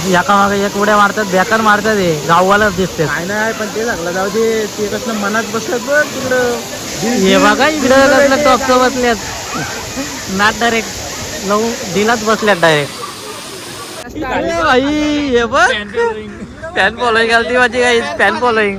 एका मागे एक उड्या मारतात, बेकार मारतात, हे गाववालाच दिसते. काय नाही पण ते झालं जाऊ दे, ते कसलं मनात बसत बघ तिकडं. हे बघा इकडं कसलं टॉपचं बसल्यात नाट, डायरेक्ट लव दिलाच बसल्यात डायरेक्ट. भाई हे बघ फॅन फॉलोईंग घालती माझी, काही फॅन फॉलोईंग.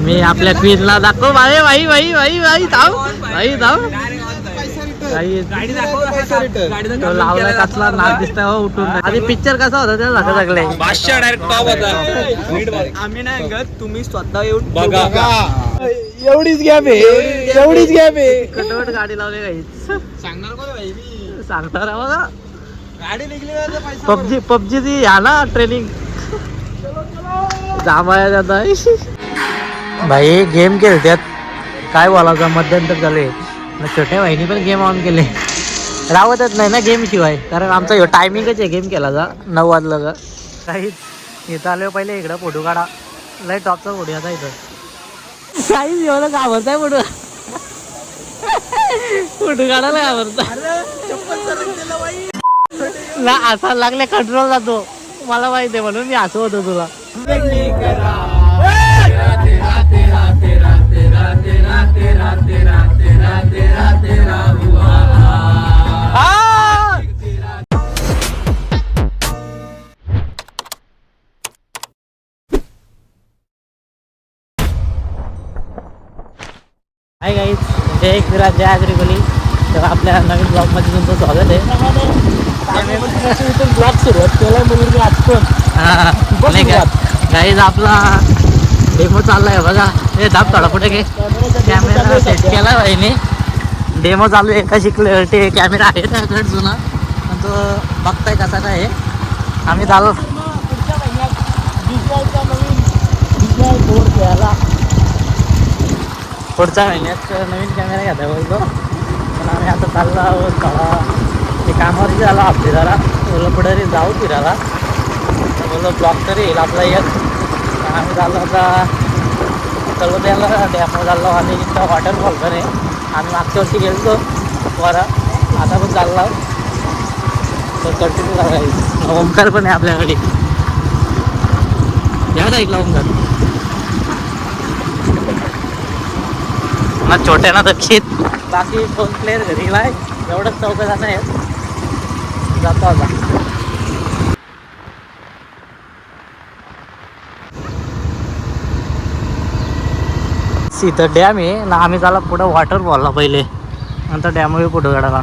मी आपल्या क्वीनला दाखव. भाई भाई भाई भाई भाई थांब, भाई थांब. तो लावलाय कसला नाच दिसतोय हो उठून. आधी पिक्चर कसा होता त्याला लागलंय. बादशाह डायरेक्ट टॉप होता. आम्ही नाही अंगत, तुम्ही स्वतः येऊन बघा. एवढीच गॅप आहे, एवढीच गॅप आहे. कटवट गाडी लावली काही सांगणार कोण भाई मी सांगणार आहे बघा. गाडी निघली पबजी पबजी ती आला ट्रेनिंग जामाया जाता. भाई गेम खेळतात, काय बोलायचं मध्यंतर झाले. छोट्या बहिणी पण गेम ऑन केले, रावतच नाही ना गेम शिवाय. कारण आमचा ह्यो टायमिंगच आहे गेम केला जा 9 वाजलं का. काहीच इथं आलो पहिले इकडं फोटो काढा. लय टॉपचा फोटो आता इथं काहीच एवढं घाबरताय फोटो. फोटो काढायला घाबरता ना. असा लागले कंट्रोल जातो मला माहिती आहे, म्हणून मी असं होतो तुला. हाय गाईज, जय एक विराट, जय आगरी बोली. तेव्हा आपल्या नवीन ब्लॉगमध्ये तुमचं स्वागत आहे. ब्लॉग सुरुवात केलाय म्हणून मी आज पण नाही का गाईज आपला डेमो चाललाय बघा. हे दाब थोडा पुढे घे. कॅमेरा सेट केला भाईने. डेमो चालू आहे. एका शिकले ते कॅमेरा आहे त्याकडे जुना, पण तो बघताय कसा काय आहे. आम्ही चालू पुढच्या महिन्यात नवीन कॅमेरा घ्यायचा बोलतो. पण आम्ही आता चाललो आहोत थोडा ते कामावरती झाला आपली जरा. बोललो पुढे जाऊ फिरायला, बोललो ब्लॉग तरी येईल आपला एक. आम्ही चाललो आता चलो त्याला डॅमो चाललो आणि इथं वॉटरफॉल पण आहे. आम्ही मागच्या वर्षी गेलो वर, आता पण चाललो तर कंटिन्यू करायचं. ओमकार पण आहे आपल्याकडे, या ऐकला ओमकार ना. छोट्या ना दक्षित, बाकी 2 प्लेयर घरी लाय. एवढंच 4 जण आहेत. जातो आता. इथं डॅम आहे ना. आम्ही झाला पुढं वॉटरफॉलला पहिले, नंतर डॅमवर फोटो काढायला.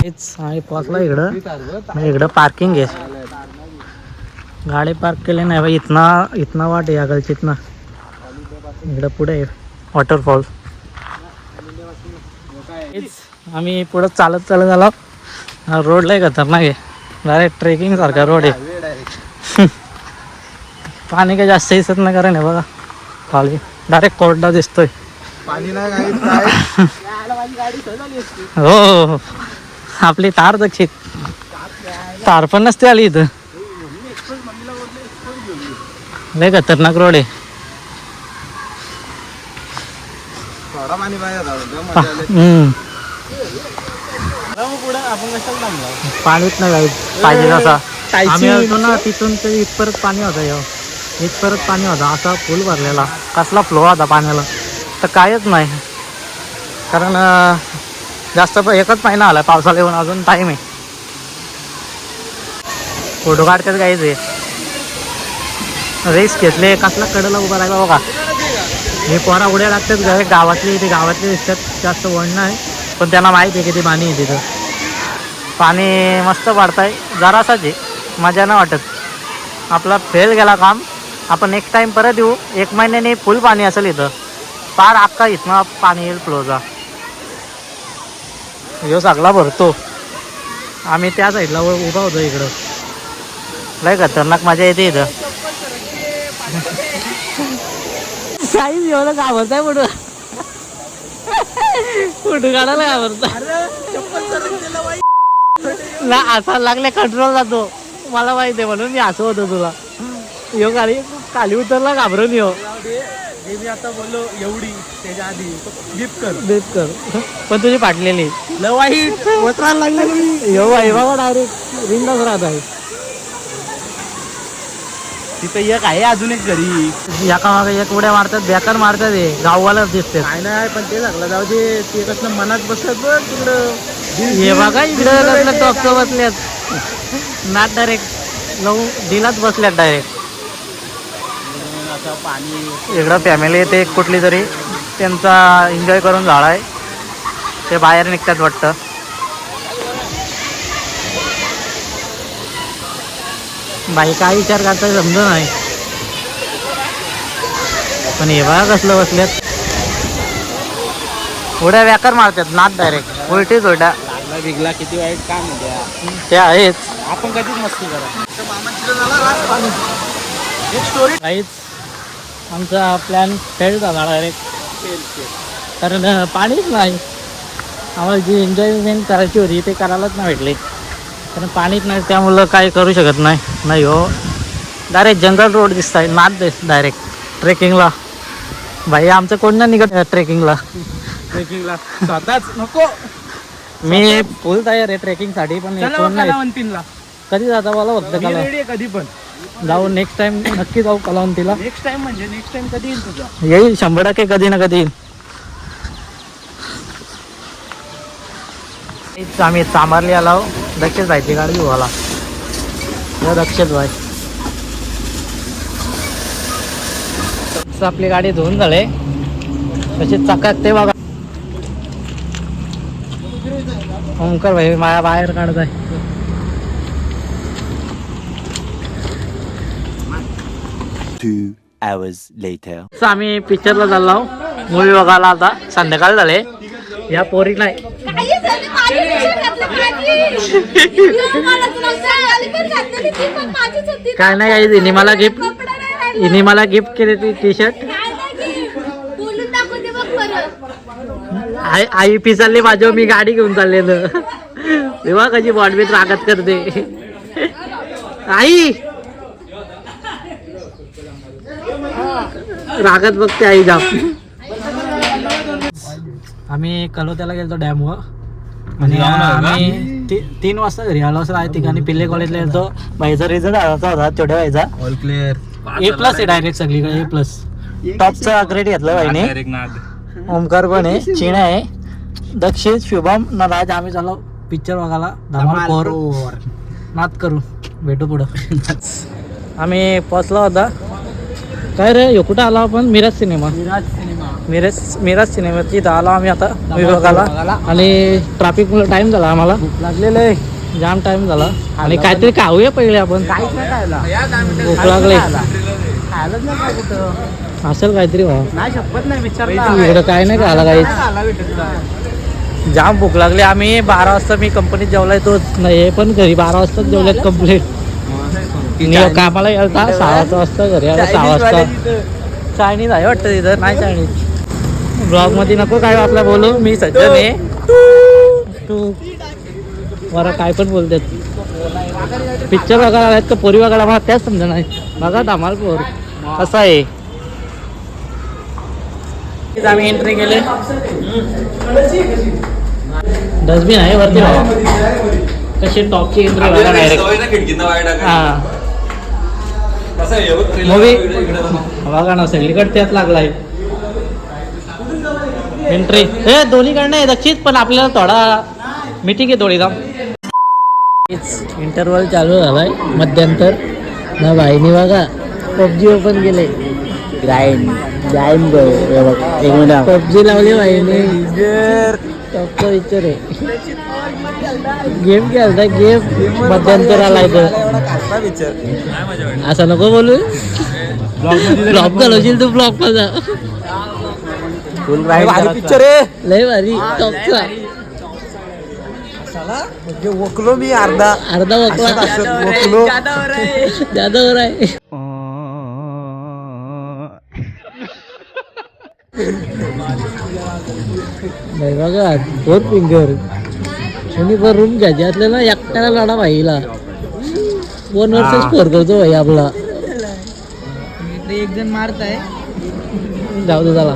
हेच आम्ही पोचला इकडं. इकडं पार्किंग आहे, गाडी पार्क केली नाही बाई. इथना वाट आहे अगलची इथना. इकडं पुढे आहे वॉटरफॉल. आम्ही पुढं चालत झालो. रोड लय खतरनाक आहे, डायरेक्ट ट्रेकिंग सारखा रोड आहे. पाणी काही जास्त दिसत नाही कारण आहे बघा खाली डायरेक्ट कोरडा दिसतोय. पाणी नाही काय. हो आपली तार दक्षित तार पण नसते आली इथं. लय खतरनाक रोड आहे. पाणीच नाही पाहिजे असा. आम्ही होतो ना तिथून ते इथपर्यंत पाणी होतं. इथपर्यंत पाणी होता, असा फुल भरलेला. कसला फ्लो होता पाण्याला तर कायच नाही. कारण जास्त एकच महिना आला पावसाला येऊन, अजून टाईम आहे. फोटो काढतात गायचे. रेस घेतले, कसला कडेला उभा राहिला बघा. हे पोरा उड्या लागतात गावातले. ते गावातले दिसतात, जास्त वण नाही, पण त्यांना माहीत आहे किती पाणी आहे तिथं. पाणी मस्त पडतंय, जरासाच आहे, मजा नाही वाटत. आपला फेल गेला काम. आपण नेक्स्ट टाईम परत येऊ. 1 महिन्याने फुल पाणी असेल इथं. पार अख्खा इथनं पाणी येईल फ्लोचा. ह्यो सगळा भरतो. आम्ही त्या साईडला उभा होतो इकडं. लय खतरनाक मजा येते इथं. काहीच एवढं घाबरताय फोटो काढायला घाबरता ना. असा लागले कंट्रोल जातो मला माहिती आहे, म्हणून मी असं होतो तुला. यो खाली उतरला घाबरून. यो गाडी मी आता बोललो एवढी त्याच्या आधी गिफ्ट कर बेत कर पण तुझी फाटलेली लय वाईट वत्राला लागले तुम्ही यो भाई बाबा डायरेक्ट रिंगच राहत आहे. तिथं एक आहे अजून एक घरी एका मागे एक उड्या मारतात बेकार मारतात हे गाववालाच दिसते. काय नाही पण ते झालं जाऊ दे ते कसलं मनात बसत बघ तिकडं हे बघा इकडे कसलं टॉपचं बसल्यात नाट डायरेक्ट लव दिलाच बसल्यात डायरेक्ट. असं पाणी इकडं फॅमिली येते एक कुठली तरी त्यांचा एन्जॉय करून झाला आहे ते बाहेर निघतात वाटतं. बाई काय विचार करता समज नाही पण हे बघा कसलं बसल्यात उड्या व्याकार मारतात नाट डायरेक्ट उलटीच उड्या लागला बिगला किती वाईट काम होत्या ते आहेच. आपण कधीच मस्ती करा. एक स्टोरी काहीच आमचा प्लॅन फेल झाला डायरेक्ट कारण पाणीच नाही. आम्हाला जी एन्जॉयमेंट करायची होती ते करायलाच नाही भेटले कारण पाणीच नाही त्यामुळं काय करू शकत नाही हो. डायरेक्ट जंगल रोड दिसत आहे नाद डायरेक्ट ट्रेकिंगला. भाई आमचं कोण नाही निघत ट्रेकिंगला स्वतःच नको. मी फुल तयार आहे ट्रेकिंगसाठी पण कोण नाही. कलावंतीला कधी जाता मला फक्त कला रेडी आहे कधी पण जाऊ नेक्स्ट टाइम नक्की जाऊ कलावंतीला. नेक्स्ट टाइम म्हणजे नेक्स्ट टाइम कधी येईल तुझा येईल 100% कधी ना कधी येईल. आम्ही चांभारली आलो दक्षित भाईची गाडी घेऊ आला दक्षित भाई आपली गाडी धुवून झाले तशी चाकात ते बघा. ओंकार भाई माया बाहेर काढत आहे. आम्ही पिक्चरला चाललो मूवी बघायला. आता संध्याकाळ झाले या पोरी नाही काय नाही काही हिने मला गिफ्ट केली ती टी शर्ट आई पिसाली माझ्या मी गाडी घेऊन चाललेलं तेव्हा कशी बॉडबीत रागत करते आई रागत बघते आई जाम. आम्ही कलोत्याला गेलो डॅमवर आणि आम्ही 3 वाजता घरी आलो असं आहे ठिकाणी. पिल्ले कॉलेजला गेलो भाईचा रिझल्ट आला होता तेवढ्या व्हायचा ऑल क्लिअर A+ आहे डायरेक्ट सगळीकडे A+. टॉपचा ग्रेड घेतला भाईने. ओमकार पण आहे चिण आहे दक्षित शुभम नराज. आम्ही चाललो पिक्चर बघायला धमाल 4 नाद करू भेटू पुढं. आम्ही पोचलो होता काय रे यो कुठं आलो आपण मिराज सिनेमा मिराज सिनेमाची इथं आलो आम्ही आता मूवी बघायला. आणि ट्रॅफिक मुळे टाइम झाला आम्हाला लागलेलं आहे जाम टाइम झाला आणि काहीतरी खाऊया पहिले आपण. भूक लागले असेल काहीतरी नाही शपथ नाही इकडं काय नाही खायला काही जाम भूक लागली. आम्ही 12 वाजता मी कंपनीत जेवलाय तोच नाही पण घरी 12 वाजता जेवल्यात कंप्लीट. कामाला गेलता 6 वाजता घरी आला 6 वाजता. चायनीज आहे वाटतं तिथं नाही चायनीज. ब्लॉग मध्ये नको काय आपला बोलू मी सज्जन आहे तू बरं काय पण बोलतात. पिक्चर बघायला आहेत का पोरी बघायला मला त्याच समजा नाही. बघा धमाल 4 कसं आहे. आम्ही एंट्री केले डस्टबिन आहे वरती भावा कशी टॉपची एंट्री बघा डायरेक्ट. हा मूवी बघा ना सगळीकडे त्यात लागलाय एंट्री. हे दोन्हीकडनं आहे दक्षित पण आपल्याला थोडा मीटिंग आहे थोडी जाम. इंटरवल चालू झालाय मध्यंतर ना भाईनी बघा PUBG ओपन केले. ग्राइंड PUBG लावली भाईने टॉपचा विचार आहे. गेम खेळता गेम मध्यंतर आलाय तर असं नको बोलू. फ्लॉप घालवशील तू फ्लॉप माझा भारी पिक्चर आहे लय भारी टॉपचा. वकलो मी अर्धा वकलो जादावर आहे. नाही बघा 4 फिंगर आणि पर रूम घ्यायची असलेला एकट्याला लढा भाईला 1 वर्ष स्कोर करतो भाई आपला. एक जण मारत आहे जाऊ दे चला.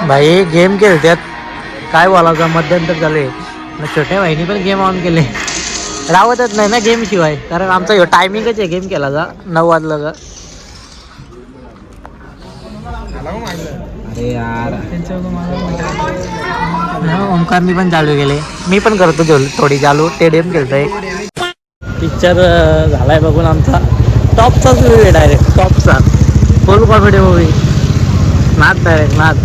भाई गेम खेळतात काय बोलायचं मध्यंतर झाले. छोट्या भाईनी पण गेम ऑन केले. रावतच नाही ना गेम शिवाय, कारण आमचा ह्यो टायमिंगच आहे गेम केला जा 9 वाजलं का. अरे यार ओमकारनी पण चालू केले. मी पण करतो थोडी चालू. टेडियम खेळतोय. पिक्चर झालाय बघून आमचा. टॉपचाच मूवी आहे डायरेक्ट. टॉपचा फुल कॉमेडी मूवी. नाद डायरेक्ट नाद.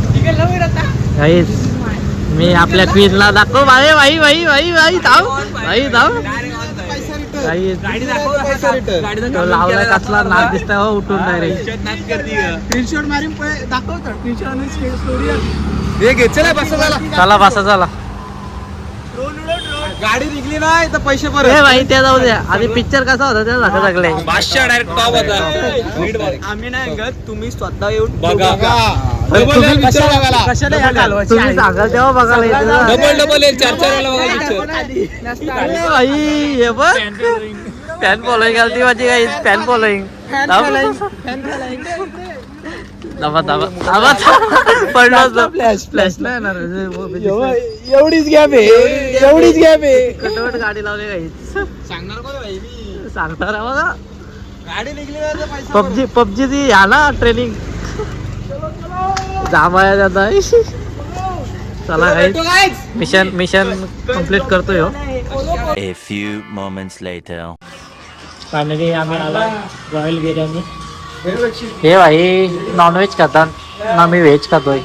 काहीच मी आपल्या क्वीनला दाखव. भाई भाई भाई भाई भाई धाव भाई धाव. तो लावला कसला नाद दिसतोय हो उठून डायरेक्ट. चला बसा चला. गाडी निघली नाही तर पैसे परत. ए भाई ते जाऊ द्या. आधी पिक्चर कसा होता त्याला दाखव लागले. बादशाह डायरेक्ट टॉप होता. आम्ही नाही गत तुम्ही स्वतः येऊन तुम्ही सांगाल तेव्हा बघायला येते. डबल 4-4 वेळा बघा पिक्चर. भाई हे बघ फॅन फॉलोईंग आलती माझी काही. फॅन फॉलोईंग पडलो. फ्लॅश नाही येणार. एवढीच गॅप आहे. एवढीच गॅप आहे. कटवट गाडी लावली काही. सांगणार कोण भाई मी. सांगणार आहे बघा. गाडी निघली नाही तर पैसे पबजी ती या ना ट्रेनिंग जामाया जाता. चला काही मिशन कंप्लीट करतोय हो. A few moments later. Finally आम्ही आला रॉयल बिर्याणी. हे भाई नॉनव्हेज खातात ना मी व्हेज खातोय,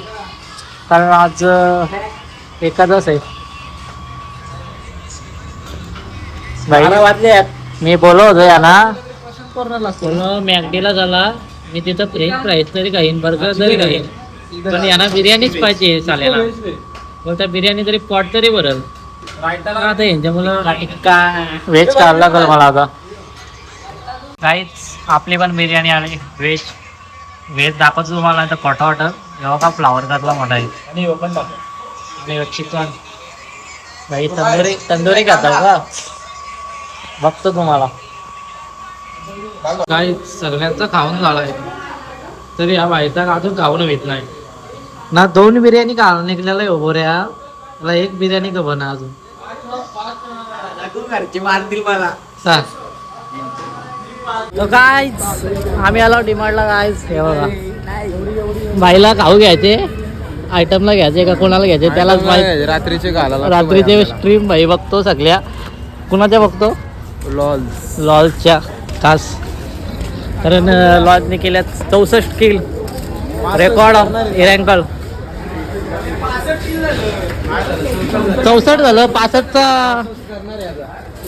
कारण आज एकादश आहे. भाई वाटले मी बोललो होतो या ना बोललो मॅगडीला झाला. मी तिथं फ्रेंच फ्राईज तरी खाईन, बर्गर तरी खाईन, पण यांना बिर्याणीच पाहिजे चालेला. बोलता बिर्याणी तरी पॉट तरी भरल. आता यांच्यामुळं व्हेज खायला लागल मला आता. काहीच आपली पण बिर्याणी आली व्हेज. व्हेज दाखवतो तुम्हाला तर पॉटा वाटत. जेव्हा का फ्लावर घातला मोठा आहे आणि चिकन. भाई तंदुरी खाता का बघतो तुम्हाला. काही सगळ्यांचा खाऊन झालाय तरी या बाईचा अजून खाऊन घेत नाही ना. 2 बिर्याणी खाऊन निघलेला आहे ओबोऱ्या. मला 1 बिर्याणी का बना अजून. घरचे मारतील मला. काय आम्ही आलो डिमांडला. काय हे बघा बाईला खाऊ घ्यायचे, आयटमला घ्यायचे का कोणाला घ्यायचे त्यालाच माहिती. रात्रीचे स्ट्रीम भाई बघतो सगळ्या. कुणाच्या बघतो? लॉलच्या खास. कारण लॉजने केल्यात 64 किल रेकॉर्ड ऑफ इरँकल. 64 झालं.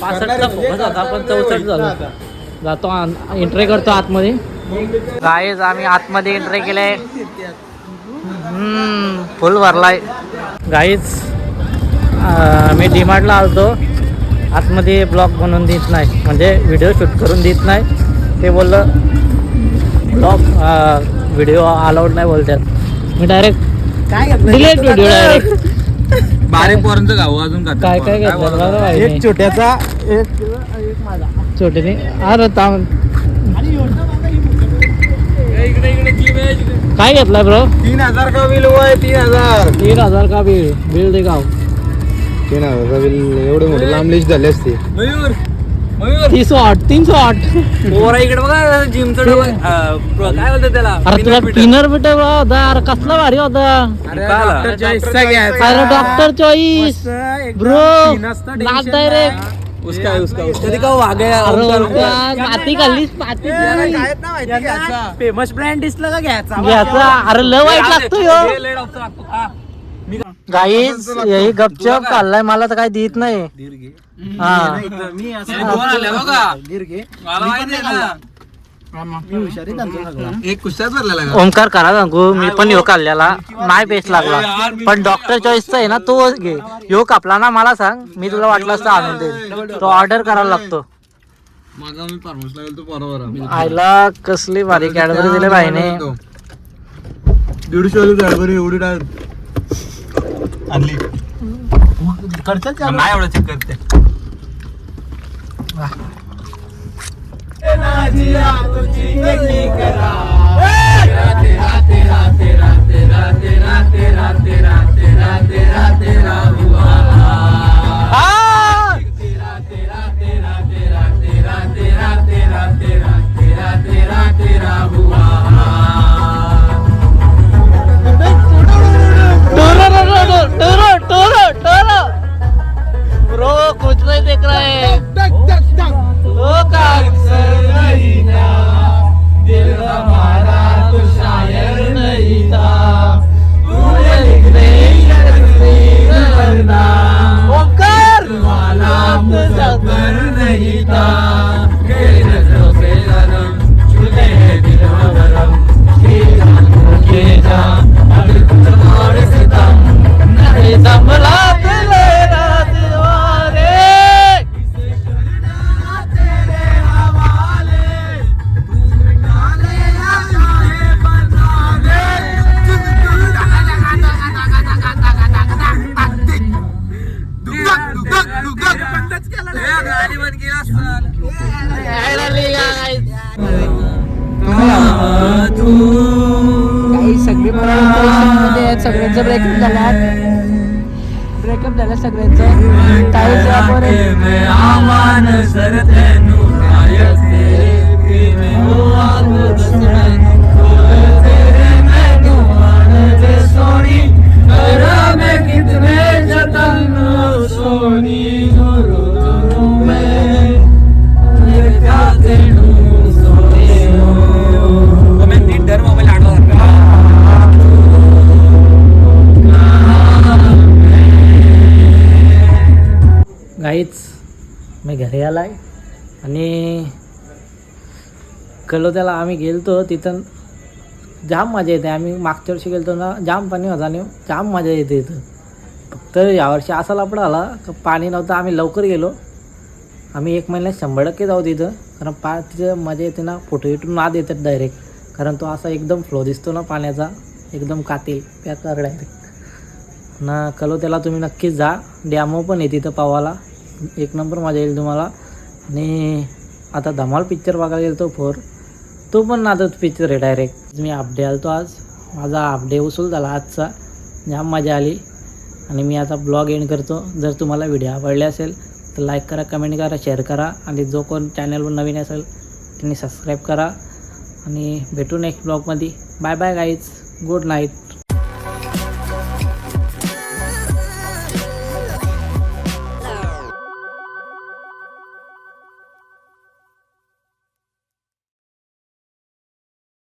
65चा फोकस होता पण 64 झालं. जातो एंट्री करतो आतमध्ये. गाईज आम्ही आतमध्ये एंट्री केले. फुल भरलाय गाईज. मी डीमार्टला आलतो. आतमध्ये ब्लॉग बनवून देत नाही, म्हणजे व्हिडिओ शूट करून देत नाही. ते बोललं ब्लॉग व्हिडिओ अलाउड नाही बोलतात. मी डायरेक्ट डिलीट व्हिडिओ डायरेक्ट. बारीक पोरांचं गाव अजून काय काय घेतलं एक छोट्याचा छोटे अरे काय घेतलाय ब्रो? 3000 का बिल हुआ है. 3000 का बिल दे गाव. 3000 का बिल. एवढे मोठे लांब लिस्ट झाले असते. 308 पोरा इकडे बघा जिमचं काय बोलतात त्याला. अरे तुला पिनर बिटर होता. अरे कसला भारी होता. अरे डॉक्टर चॉईस ब्रो नाच डायरेक्ट. पाती खाल्लीस पाती. फेमस ब्रँड दिसलं का घ्यायचा. अरे लय वाईट लागतो. गाईज यही गपचप खाल्लाय. मला तर काय देत नाही. हा एक कुस्त्यात भरलेला. ओमकार करा सांगू मी पण ह्यो काढलेला नाही बेस्ट लागला. पण डॉक्टर चॉईसचा आहे ना तो घे. ह्यो कापला ना मला सांग, मी तुला वाटलं असतं आणून देईल. तो ऑर्डर करायला लागतो. माझा मी फार्मसला गेलो बरोबर. आईला कसली भारी कॅडबरी दिले बाईने. 150 वाली कॅडबरी एवढी आणली. नाही एवढं चेक करते. ब्रो कुछ नहीं देख रहा है ओ दिल हमारा तो शायर नहीं था ओंकार वाला तो सबर नहीं था संभला सगळे मध्ये सगळ्यांचं ब्रेकअप झालं सगळ्यांचं काहीच गाईच मी घरी आलाय आणि कलोत्याला आम्ही गेलतो तिथं जाम मजा येते. आम्ही मागच्या वर्षी गेलतो ना जाम पाणी होता आणि जाम मजा येते इथं. फक्त यावर्षी असा लफडा आला का पाणी नव्हतं. आम्ही लवकर गेलो. आम्ही 1 महिन्यात 100% जाऊ तिथं कारण तिथं मजा येते ना. फोटो इटून नाद येतात डायरेक्ट कारण तो असा एकदम फ्लो दिसतो ना पाण्याचा एकदम कातील पॅकर डायरेक्ट ना. कलोत्याला तुम्ही नक्कीच जा. डॅमो पण आहे तिथं पावाला. 1 नंबर मजा येईल तुम्हाला. आणि आता धमाल पिक्चर बघायला गेलो तो 4 तो पण नादच पिक्चर आहे डायरेक्ट. मी हाफ डे आलो आज. माझा हाफ डे उसूल झाला आजचा. जाम मजा आली आणि मी आता ब्लॉग एंड करतो. जर तुम्हाला व्हिडिओ आवडले असेल तर लाईक करा, कमेंट करा, शेअर करा आणि जो कोण चॅनलवर नवीन असेल त्यांनी सबस्क्राईब करा आणि भेटू नेक्स्ट ब्लॉगमध्ये. Bye bye guys. Good night.